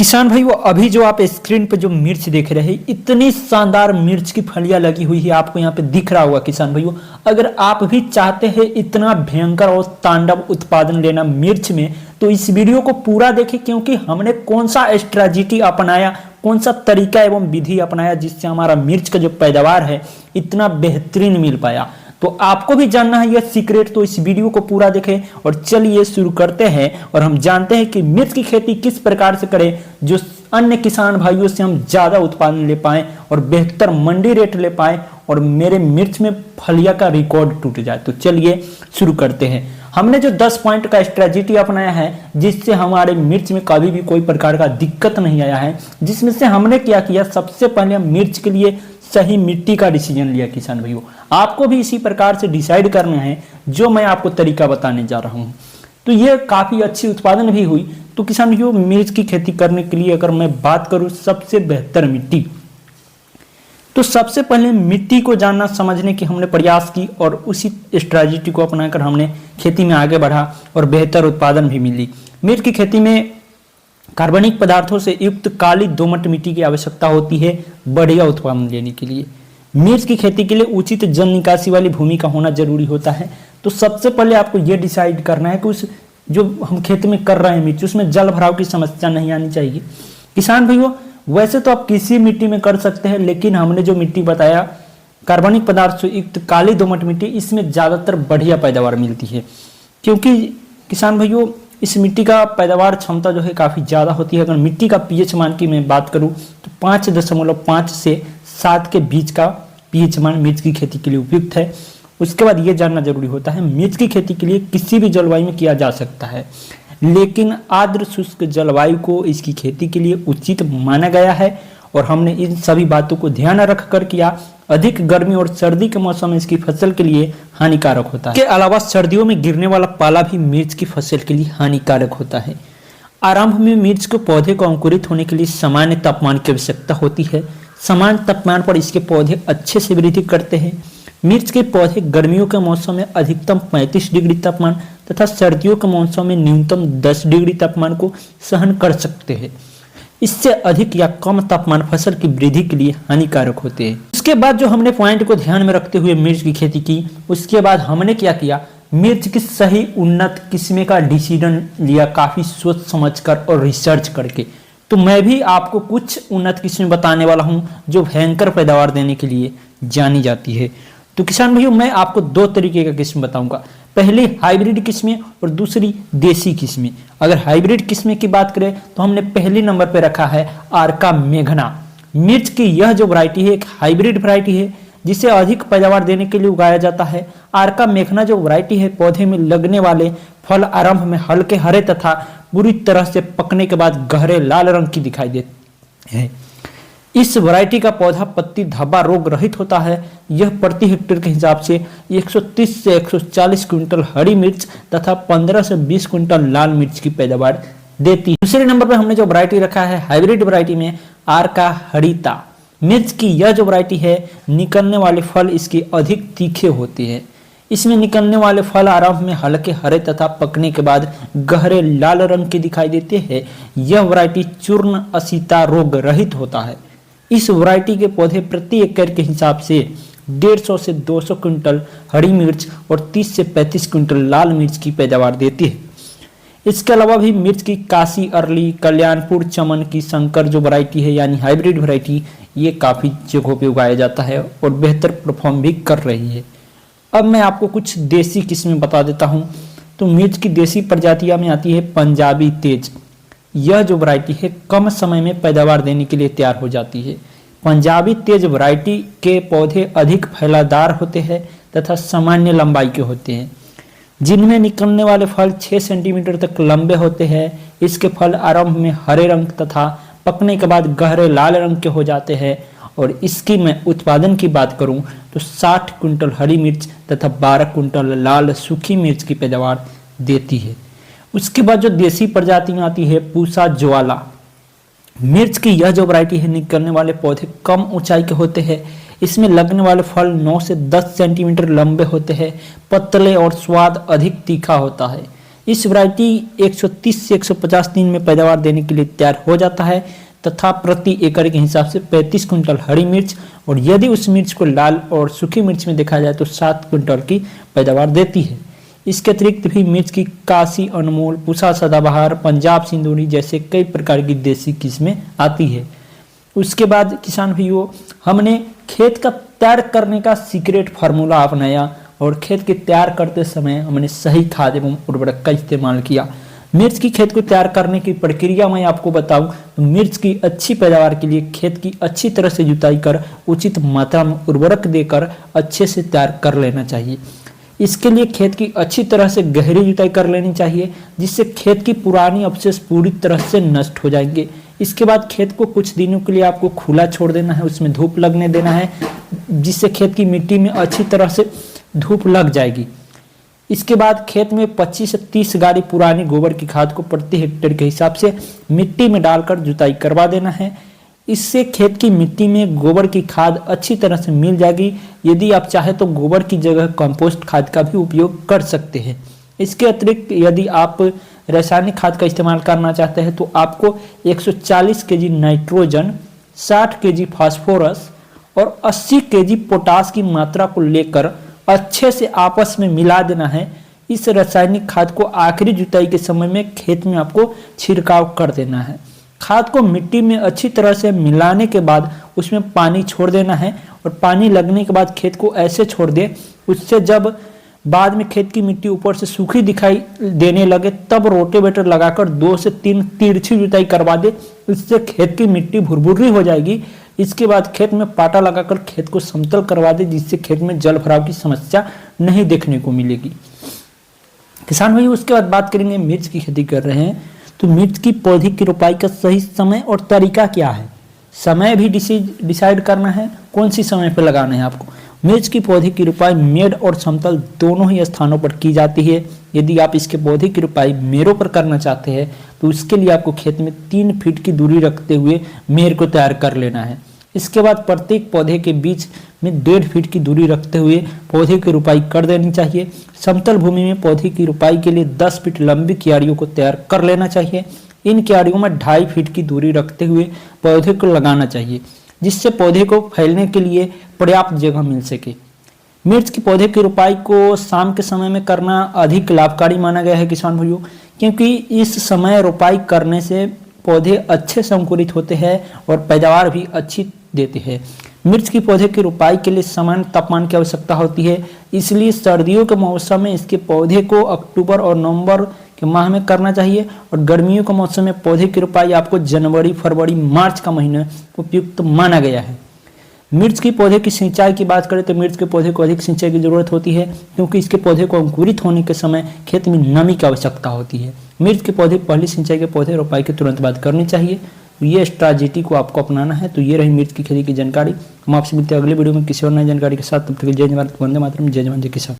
किसान भाई वो अभी जो आप स्क्रीन पे जो मिर्च देख रहे हैं, इतनी शानदार मिर्च की फलियां लगी हुई है, आपको यहाँ पे दिख रहा होगा किसान भाइयों। अगर आप भी चाहते हैं इतना भयंकर और तांडव उत्पादन लेना मिर्च में, तो इस वीडियो को पूरा देखें, क्योंकि हमने कौन सा स्ट्रेटजी अपनाया, कौन सा तरीका एवं विधि अपनाया जिससे हमारा मिर्च का जो पैदावार है इतना बेहतरीन मिल पाया। तो आपको भी जानना है यह सीक्रेट, तो इस वीडियो को पूरा देखें। और चलिए शुरू करते हैं और हम जानते हैं कि मिर्च की खेती किस प्रकार से करें जो अन्य किसान भाइयों से हम ज्यादा उत्पादन ले पाएं और बेहतर मंडी रेट ले पाएं और मेरे मिर्च में फलिया का रिकॉर्ड टूट जाए। तो चलिए शुरू करते हैं। हमने जो 10 पॉइंट का स्ट्रेटजी अपनाया है जिससे हमारे मिर्च में कभी भी कोई प्रकार का दिक्कत नहीं आया है, जिसमें से हमने क्या किया, सबसे पहले हम मिर्च के लिए सही मिट्टी का डिसीजन लिया। किसान भाइयों, आपको भी इसी प्रकार से डिसाइड करना है जो मैं आपको तरीका बताने जा रहा हूं। तो ये काफी अच्छी उत्पादन भी हुई। तो किसान भाइयों, मिर्च की खेती करने के लिए अगर मैं बात करूं सबसे बेहतर मिट्टी, तो सबसे पहले मिट्टी को जानना समझने की हमने प्रयास की और उसी स्ट्रेटजी को अपनाकर हमने खेती में आगे बढ़ा और बेहतर उत्पादन भी मिली। मिर्च की खेती में कार्बनिक पदार्थों से युक्त काली दोमट मिट्टी की आवश्यकता होती है बढ़िया उत्पादन लेने के लिए। मिर्च की खेती के लिए उचित जल निकासी वाली भूमि का होना जरूरी होता है। तो सबसे पहले आपको यह डिसाइड करना है कि उस जो हम खेत में कर रहे हैं मिर्च, उसमें जल भराव की समस्या नहीं आनी चाहिए। किसान भाइयों, वैसे तो आप किसी मिट्टी में कर सकते हैं, लेकिन हमने जो मिट्टी बताया कार्बनिक पदार्थ से युक्त काली दोमट मिट्टी, इसमें ज्यादातर बढ़िया पैदावार मिलती है। क्योंकि किसान भाइयों, इस मिट्टी का पैदावार क्षमता जो है काफी ज्यादा होती है। अगर मिट्टी का पीएच मान की मैं बात करूं तो 5.5 से 7 के बीच का पीएच मान मिर्च की खेती के लिए उपयुक्त है। उसके बाद ये जानना जरूरी होता है, मिर्च की खेती के लिए किसी भी जलवायु में किया जा सकता है, लेकिन आर्द्र शुष्क जलवायु को इसकी खेती के लिए उचित माना गया है और हमने इन सभी बातों को ध्यान रखकर किया। अधिक गर्मी और सर्दी के मौसम में इसकी फसल के लिए हानिकारक होता है। इसके अलावा सर्दियों में गिरने वाला पाला भी मिर्च की फसल के लिए हानिकारक होता है। आरंभ में मिर्च के पौधे को अंकुरित होने के लिए सामान्य तापमान की आवश्यकता होती है। समान तापमान पर इसके पौधे अच्छे से वृद्धि करते हैं। मिर्च के पौधे गर्मियों के मौसम में अधिकतम 35 डिग्री तापमान तथा सर्दियों के मौसम में न्यूनतम 10 डिग्री तापमान को सहन कर सकते हैं। इससे अधिक या कम तापमान फसल की वृद्धि के लिए हानिकारक होते हैं। उसके बाद जो हमने पॉइंट को ध्यान में रखते हुए मिर्च की खेती की, उसके बाद हमने क्या किया, मिर्च की सही उन्नत किस्में का डिसीजन लिया, काफी सोच समझकर और रिसर्च करके। तो मैं भी आपको कुछ उन्नत किस्में बताने वाला हूं जो भयंकर पैदावार देने के लिए जानी जाती है। तो किसान भाइयों, मैं आपको 2 तरीके का किस्म बताऊंगा। पहली हाइब्रिड किस्में और दूसरी देसी किस्में। अगर हाइब्रिड किस्में की बात करें तो हमने पहले नंबर पर रखा है आर्का मेघना। मिर्च की यह जो वैरायटी है एक हाइब्रिड वैरायटी है जिसे अधिक पैदावार देने के लिए उगाया जाता है। आर्का मेघना जो वैरायटी है, पौधे में लगने वाले फल आरंभ में हल्के हरे तथा पूरी तरह से पकने के बाद गहरे लाल रंग की दिखाई देते हैं। इस वैरायटी का पौधा पत्ती धब्बा रोग रहित होता है। यह प्रति हेक्टेयर के हिसाब से 130 से 140 क्विंटल हरी मिर्च तथा 15 से 20 क्विंटल लाल मिर्च की पैदावार देती है। दूसरे नंबर पर हमने जो वैरायटी रखा है हाइब्रिड वैरायटी में आर्का हरिता। मिर्च की यह जो वैरायटी है, निकलने वाले फल इसके अधिक तीखे होते हैं। इसमें निकलने वाले फल आरंभ में हल्के हरे तथा पकने के बाद गहरे लाल रंग के दिखाई देते हैं। यह वैरायटी चूर्ण असीता रोग रहित होता है। इस वैरायटी के पौधे प्रति एकड़ के हिसाब से 150 से 200 क्विंटल हरी मिर्च और 30 से 35 क्विंटल लाल मिर्च की पैदावार देती है। इसके अलावा भी मिर्च की काशी अरली, कल्याणपुर चमन की संकर जो वैरायटी है यानी हाइब्रिड वैरायटी, ये काफी जगहों पे उगाया जाता है और बेहतर परफॉर्म भी कर रही है। अब मैं आपको कुछ देसी किस्में बता देता हूँ। तो मिर्च की देसी प्रजातियां में आती है पंजाबी तेज। यह जो वैरायटी है कम समय में पैदावार देने के लिए तैयार हो जाती है। पंजाबी तेज वैरायटी के पौधे अधिक फैलादार होते हैं तथा सामान्य लंबाई के होते हैं, जिनमें निकलने वाले फल 6 सेंटीमीटर तक लंबे होते हैं। इसके फल आरंभ में हरे रंग तथा पकने के बाद गहरे लाल रंग के हो जाते हैं। और इसकी मैं उत्पादन की बात करूं तो 60 क्विंटल हरी मिर्च तथा 12 क्विंटल लाल सूखी मिर्च की पैदावार देती है। उसके बाद जो देसी प्रजाति में आती है पूसा ज्वाला। मिर्च की यह जो वैरायटी है, निकलने वाले पौधे कम ऊंचाई के होते हैं। इसमें लगने वाले फल 9 से 10 सेंटीमीटर लंबे होते हैं। पतले और स्वाद अधिक तीखा होता है। इस वैरायटी 130 से 150 दिन में पैदावार देने के लिए तैयार हो जाता है तथा प्रति एकड़ के हिसाब से 35 कुंटल हरी मिर्च और यदि उस मिर्च को लाल और सूखी मिर्च में देखा जाए तो 7 कुंटल की पैदावार देती है। इसके अतिरिक्त भी मिर्च की काशी, अनमोल, पूसा सदाबहार, पंजाब सिंदूरी जैसे कई प्रकार की देसी किस्में आती है। उसके बाद किसान भाइयों, हमने खेत का तैयार करने का सीक्रेट फार्मूला अपनाया और खेत के तैयार करते समय हमने सही खाद एवं उर्वरक का इस्तेमाल किया। मिर्च की खेत को तैयार करने की प्रक्रिया मैं आपको बताऊं तो मिर्च की अच्छी पैदावार के लिए खेत की अच्छी तरह से जुताई कर उचित मात्रा में उर्वरक देकर अच्छे से तैयार कर लेना चाहिए। इसके लिए खेत की अच्छी तरह से गहरी जुताई कर लेनी चाहिए जिससे खेत की पुरानी अवशेष पूरी तरह से नष्ट हो जाएंगे। इसके बाद खेत को कुछ दिनों के लिए आपको खुला छोड़ देना है, उसमें धूप लगने देना है जिससे खेत की मिट्टी में अच्छी तरह से धूप लग जाएगी। इसके बाद खेत में 25 से 30 गाड़ी पुरानी गोबर की खाद को प्रति हेक्टेयर के हिसाब से मिट्टी में डालकर जुताई करवा देना है। इससे खेत की मिट्टी में गोबर की खाद अच्छी तरह से मिल जाएगी। यदि आप चाहे तो गोबर की जगह कंपोस्ट खाद का भी उपयोग कर सकते हैं। इसके अतिरिक्त यदि आप रासायनिक खाद का इस्तेमाल करना चाहते हैं तो आपको 140 केजी नाइट्रोजन, 60 केजी फास्फोरस और 80 केजी पोटास की मात्रा को लेकर अच्छे से आपस में मिला देना है। इस रासायनिक खाद को आखिरी जुताई के समय में खेत में आपको छिड़काव कर देना है। खाद को मिट्टी में अच्छी तरह से मिलाने के बाद उसमें पानी छोड़ देना है और पानी लगने के बाद खेत को ऐसे छोड़ दे, उससे जब बाद में खेत की मिट्टी ऊपर से सूखी दिखाई देने लगे तब रोटेवेटर लगाकर 2 से 3 तिरछी जुताई करवा दे। इससे खेत की मिट्टी भुरभुरी हो जाएगी। इसके बाद खेत में पाटा लगाकर खेत को समतल करवा दे जिससे खेत में जल भराव की समस्या नहीं देखने को मिलेगी। किसान भाई, उसके बाद बात करेंगे मिर्च की खेती कर रहे हैं तो मिर्च की पौधे की रोपाई का सही समय और तरीका क्या है। समय भी डिसाइड करना है कौन सी समय पर लगाना है आपको। मिर्च की पौधे की रोपाई मेड़ और समतल दोनों ही स्थानों पर की जाती है। यदि आप इसके पौधे की रोपाई मेड़ों पर करना चाहते हैं तो उसके लिए आपको खेत में 3 फीट की दूरी रखते हुए मेड़ को तैयार कर लेना है। इसके बाद प्रत्येक पौधे के बीच में 1.5 फीट की दूरी रखते हुए पौधे की रोपाई कर देनी चाहिए। समतल भूमि में पौधे की रोपाई के लिए 10 फीट लंबी क्यारियों को तैयार कर लेना चाहिए। इन क्यारियों में 2.5 फीट की दूरी रखते हुए पौधे को लगाना चाहिए जिससे पौधे को फैलने के लिए पर्याप्त जगह मिल सके। मिर्च की पौधे की रोपाई को शाम के समय में करना अधिक लाभकारी माना गया है किसान भाइयों, क्योंकि इस समय रोपाई करने से पौधे अच्छे से अंकुरित होते हैं और पैदावार भी अच्छी देते हैं। मिर्च की पौधे की रोपाई के लिए समान तापमान की आवश्यकता होती है, इसलिए सर्दियों के मौसम में इसके पौधे को अक्टूबर और नवंबर के माह में करना चाहिए और गर्मियों के मौसम में पौधे की रोपाई आपको जनवरी, फरवरी, मार्च का महीना उपयुक्त माना गया है। मिर्च की पौधे की सिंचाई की बात करें तो मिर्च के पौधे को अधिक सिंचाई की जरूरत होती है क्योंकि इसके पौधे को अंकुरित होने के समय खेत में नमी की आवश्यकता होती है। मिर्च के पौधे पहली सिंचाई के पौधे रोपाई के तुरंत बाद करनी चाहिए। तो ये स्ट्रैटेजी को आपको अपनाना है। तो ये रही मिर्च की खेती की जानकारी। हम आपसे मिलते हैं अगले वीडियो में किसी और नई जानकारी के साथ। तब तक जय जवान, वंदे मातरम, जय जवान, जय किसान।